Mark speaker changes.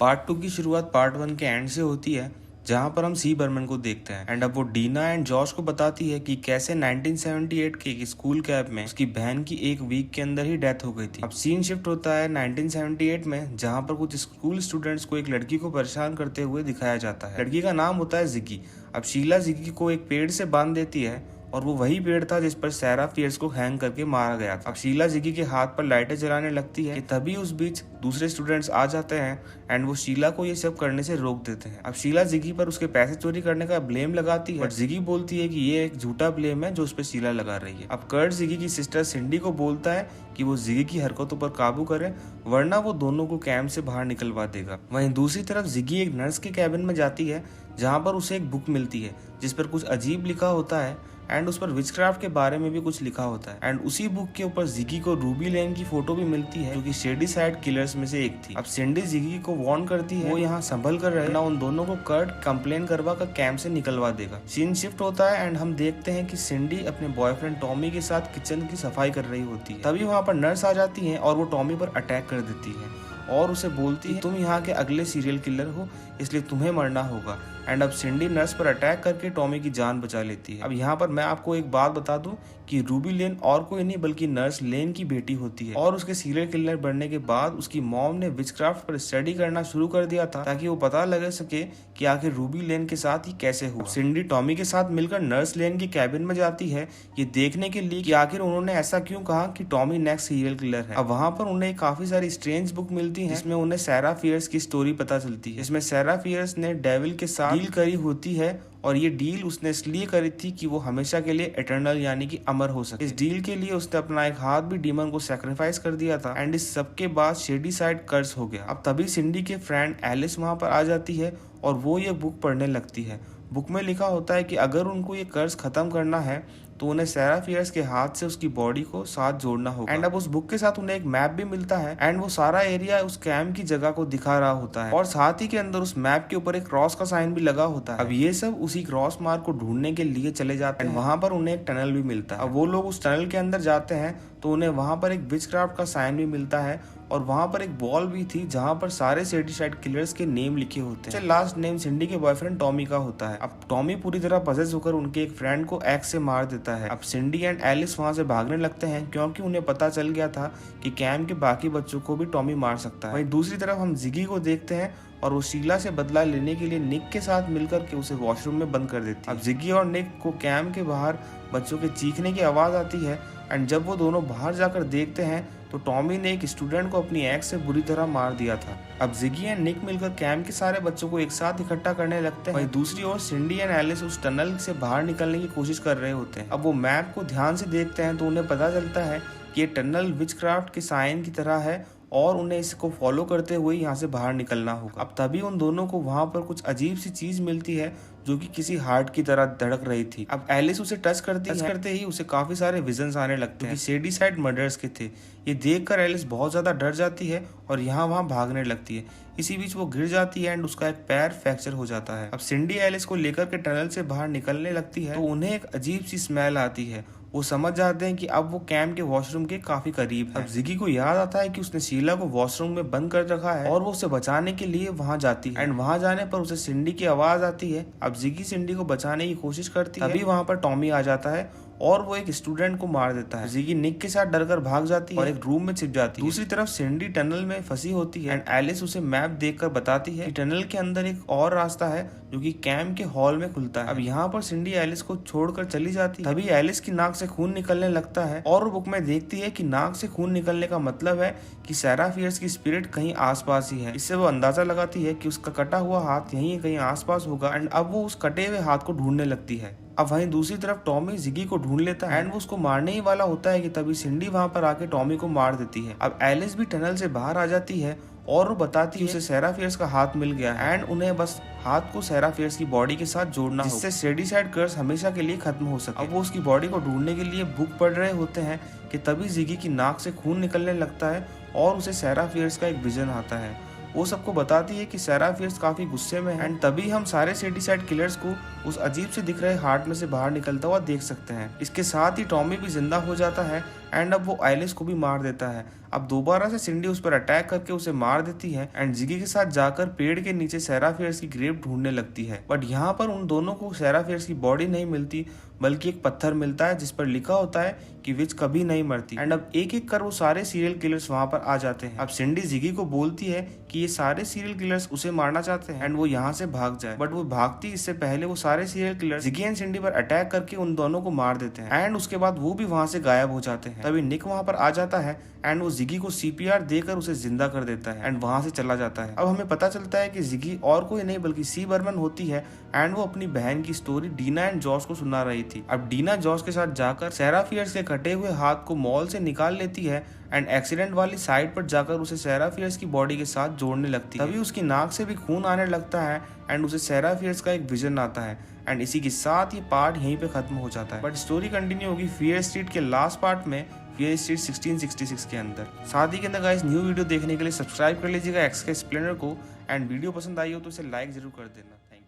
Speaker 1: Part 2 की शुरुआत part 1 के एंड से होती है, जहां पर हम सी बर्मन को देखते हैं एंड अब वो डीना एंड जॉश को बताती है कि कैसे 1978 के एक स्कूल कैंप में उसकी बहन की एक वीक के अंदर ही डेथ हो गई थी। अब सीन शिफ्ट होता है 1978 में, जहां पर कुछ स्कूल स्टूडेंट्स को एक लड़की को परेशान करते हुए दिखाया जाता है। लड़की का नाम होता है जिगी। अब शीला जिगी को एक पेड़ से बांध देती है और वो वही पेड़ था जिस पर सैरा फियर्स को हैंग करके मारा गया था। अब शीला जिगी के हाथ पर लाइटें जलाने लगती है कि तभी उस बीच दूसरे स्टूडेंट्स आ जाते हैं एंड वो शीला को ये सब करने से रोक देते हैं। अब शीला जिगी पर उसके पैसे चोरी करने का ब्लेम लगाती है, बट जिगी बोलती है कि ये एक झूठा ब्लेम है जो उस पर शीला लगा रही है। अब कर्ट जिगी की सिस्टर सिंडी को बोलता है कि वो जिगी की हरकतों पर काबू करे, वरना वो दोनों को कैंप से बाहर निकलवा देगा। वहीं दूसरी तरफ जिगी एक नर्स के कैबिन में जाती है, जहाँ पर उसे एक बुक मिलती है जिस पर कुछ अजीब लिखा होता है एंड उस पर विचक्राफ्ट के बारे में भी कुछ लिखा होता है। एंड उसी बुक के ऊपर जिगी को रूबी लेन की फोटो भी मिलती है, जो कि शेडी साइड किलर्स में से एक थी। अब सिंडी जिगी को वार्न करती है वो यहाँ संभल कर रहे, ना उन दोनों को कर्ट कंप्लेन करवा कर कैंप से निकलवा देगा। सीन शिफ्ट होता है एंड हम देखते हैं कि सिंडी अपने बॉयफ्रेंड टॉमी के साथ किचन की सफाई कर रही होती है। तभी वहाँ पर नर्स आ जाती है और वो टॉमी पर अटैक कर देती है और उसे बोलती है तुम यहाँ के अगले सीरियल किलर हो, इसलिए तुम्हें मरना होगा। एंड अब सिंडी नर्स पर अटैक करके टॉमी की जान बचा लेती है। अब यहाँ पर मैं आपको एक बात बता दूं कि रूबी लेन और कोई नहीं बल्कि नर्स लेन की बेटी होती है और उसके सीरियल किलर बनने के बाद उसकी मॉम ने विचक्राफ्ट पर स्टडी करना शुरू कर दिया था ताकि वो पता लगे सके कि आखिर रूबी लेन के साथ ही कैसे हुआ। सिंडी टॉमी के साथ मिलकर नर्स लेन की कैबिन में जाती है ये देखने के लिए कि आखिर उन्होंने ऐसा क्यों कहा कि टॉमी नेक्स्ट सीरियल किलर है। अब वहाँ पर उन्हें काफी सारी स्ट्रेंज बुक मिलती है जिसमें उन्हें सैरा फियर्स की स्टोरी पता चलती है। इसमें सैरा फियर्स ने डेविल के साथ डील करी होती है और ये डील उसने इसलिए करी थी कि वो हमेशा के लिए इटर्नल यानी कि अमर हो सके। इस डील के लिए उसने अपना एक हाथ भी डीमन को सैक्रिफाइस कर दिया था एंड इस सब के बाद शेडी साइड कर्स हो गया। अब तभी सिंडी के फ्रेंड एलिस वहां पर आ जाती है और वो ये बुक पढ़ने लगती है। बुक में लिखा होता है कि अगर उनको ये कर्स खत्म करना है तो उन्हें सैरा फियर्स के हाथ से उसकी बॉडी को साथ जोड़ना होगा। एंड अब उस बुक के साथ उन्हें एक मैप भी मिलता है एंड वो सारा एरिया उस कैंप की जगह को दिखा रहा होता है और साथ ही के अंदर उस मैप के ऊपर एक क्रॉस का साइन भी लगा होता है। अब ये सब उसी क्रॉस मार्क को ढूंढने के लिए चले जाते हैं। वहां पर उन्हें एक टनल भी मिलता है। अब वो लोग उस टनल के अंदर जाते हैं तो उन्हें वहां पर एक विचक्राफ्ट का साइन भी मिलता है और वहां पर एक वॉल भी थी जहां पर सारे शेडी साइड किलर्स के नेम लिखे होते हैं। लास्ट नेम सिंडी के बॉयफ्रेंड टॉमी का होता है। अब टॉमी पूरी तरह पजेस होकर उनके एक फ्रेंड को एक्स से मार देता है। अब सिंडी एंड एलिस वहां से भागने लगते हैं क्योंकि उन्हें पता चल गया था कि कैंप के बाकी बच्चों को भी टॉमी मार सकता है। वहीं दूसरी तरफ हम जिगी को देखते हैं और वो शीला से बदला लेने के लिए निक के साथ मिलकर के उसे वॉशरूम में बंद कर देती है। अब जिगी और निक को कैंप के बाहर बच्चों के चीखने की आवाज आती है एंड जब वो दोनों बाहर जाकर देखते हैं तो टॉमी ने एक स्टूडेंट को अपनी एक्स से बुरी तरह मार दिया था। अब जिगी एंड निक मिलकर कैंप के सारे बच्चों को एक साथ इकट्ठा करने लगते हैं। वहीं दूसरी ओर सिंडी एंड एलिस उस टनल से बाहर निकलने की कोशिश कर रहे होते हैं। अब वो मैप को ध्यान से देखते हैं तो उन्हें पता चलता है कि ये टनल विचक्राफ्ट के साइन की तरह है और उन्हें इसको फॉलो करते हुए यहाँ से बाहर निकलना होगा। अब तभी उन दोनों को वहां पर कुछ अजीब सी चीज मिलती है जो कि किसी हार्ट की तरह धड़क रही थी। अब एलिस उसे टच करते ही उसे काफी सारे विजन्स आने लगते हैं, शेडी साइड मर्डर्स के थे। ये देखकर एलिस बहुत ज्यादा डर जाती है और यहाँ वहाँ भागने लगती है। इसी बीच वो गिर जाती है एंड उसका एक पैर फ्रैक्चर हो जाता है। अब सिंडी एलिस को लेकर के टनल से बाहर निकलने लगती है तो उन्हें एक अजीब सी स्मेल आती है। वो समझ जाते हैं कि अब वो कैंप के वॉशरूम के काफी करीब है। अब जिगी को याद आता है कि उसने शीला को वॉशरूम में बंद कर रखा है और वो उसे बचाने के लिए वहां जाती है एंड वहां जाने पर उसे सिंडी की आवाज आती है। अब जिगी सिंडी को बचाने की कोशिश करती है, तभी वहां पर टॉमी आ जाता है और वो एक स्टूडेंट को मार देता है। जिगी निक के साथ डरकर भाग जाती है और एक रूम में छिप जाती है। दूसरी तरफ सिंडी टनल में फंसी होती है एंड एलिस उसे मैप देखकर बताती है कि टनल के अंदर एक और रास्ता है जो कि कैंप के हॉल में खुलता है। अब यहाँ पर सिंडी एलिस को छोड़कर चली जाती है। तभी एलिस की नाक से खून निकलने लगता है और वो बुक में देखती है कि नाक से खून निकलने का मतलब है कि सैरा फियर्स की स्पिरिट कहीं आसपास ही है। इससे वो अंदाजा लगाती है कि उसका कटा हुआ हाथ यहीं कहीं आसपास होगा एंड अब वो उस कटे हुए हाथ को ढूंढने लगती है। अब वहीं दूसरी तरफ टॉमी जिगी को ढूंढ लेता है एंड वो उसको मारने ही वाला होता है कि तभी सिंडी वहां पर आके टॉमी को मार देती है। अब एलिस भी टनल से बाहर आ जाती है और वो बताती है उसे सैरा फियर्स का हाथ मिल गया एंड उन्हें बस हाथ को सैरा फियर्स की बॉडी के साथ जोड़ना होगा जिससे शेडी साइड कर्स हमेशा के लिए खत्म हो सके। अब वो उसकी बॉडी को ढूंढने के लिए बुक पढ़ रहे होते हैं कि तभी जिगी की नाक से खून निकलने लगता है और उसे सैरा फियर्स का एक विजन आता है वो सबको बताती है कि सारा फियर्स काफी गुस्से में है एंड तभी हम सारे शेडीसाइड किलर्स को उस अजीब से दिख रहे हार्ट में से बाहर निकलता हुआ देख सकते हैं। इसके साथ ही टॉमी भी जिंदा हो जाता है एंड अब वो आइलिस को भी मार देता है। अब दोबारा से सिंडी उस पर अटैक करके उसे मार देती है एंड जिगी के साथ जाकर पेड़ के नीचे सारा फियर्स की ग्रेव ढूंढने लगती है। बट यहाँ पर उन दोनों को सारा फियर्स की बॉडी नहीं मिलती बल्कि एक पत्थर मिलता है जिस पर लिखा होता है कि विच कभी नहीं मरती। एंड अब एक एक कर वो सारे सीरियल किलर्स वहां पर आ जाते हैं। अब सिंडी जिगी को बोलती है कि ये सारे सीरियल किलर्स उसे मारना चाहते हैं एंड वो यहाँ से भाग जाए, बट वो भागती इससे पहले वो सारे सीरियल किलर्स जिगी एंड सिंडी पर अटैक करके उन दोनों को मार देते हैं एंड उसके बाद वो भी वहां से गायब हो जाते हैं। तभी निक वहां पर आ जाता है एंड वो जिगी को सीपीआर देकर उसे जिंदा कर देता है एंड वहां से चला जाता है। अब हमें पता चलता है कि जिगी और कोई नहीं बल्कि सी बर्मन होती है एंड वो अपनी बहन की स्टोरी डीना एंड जॉश को सुना रही थी। अब डीना जॉश के साथ जाकर सारा फियर्स के कटे हुए हाथ को मॉल से निकाल लेती है एंड एक्सीडेंट वाली साइड पर जाकर उसे सारा फियर्स की बॉडी के साथ जोड़ने लगती है। तभी उसकी नाक से भी खून आने लगता है एंड उसे सारा फियर्स का एक विजन आता है एंड इसी के साथ ये पार्ट यहीं पे खत्म हो जाता है। बट स्टोरी कंटिन्यू होगी फियर स्ट्रीट के लास्ट पार्ट में, फियर स्ट्रीट 1666 के अंदर। शादी के अंदर गाइस न्यू वीडियो देखने के लिए सब्सक्राइब कर लीजिएगा एक्स के स्प्लेंडर को एंड वीडियो पसंद आई हो तो इसे लाइक जरूर कर देना।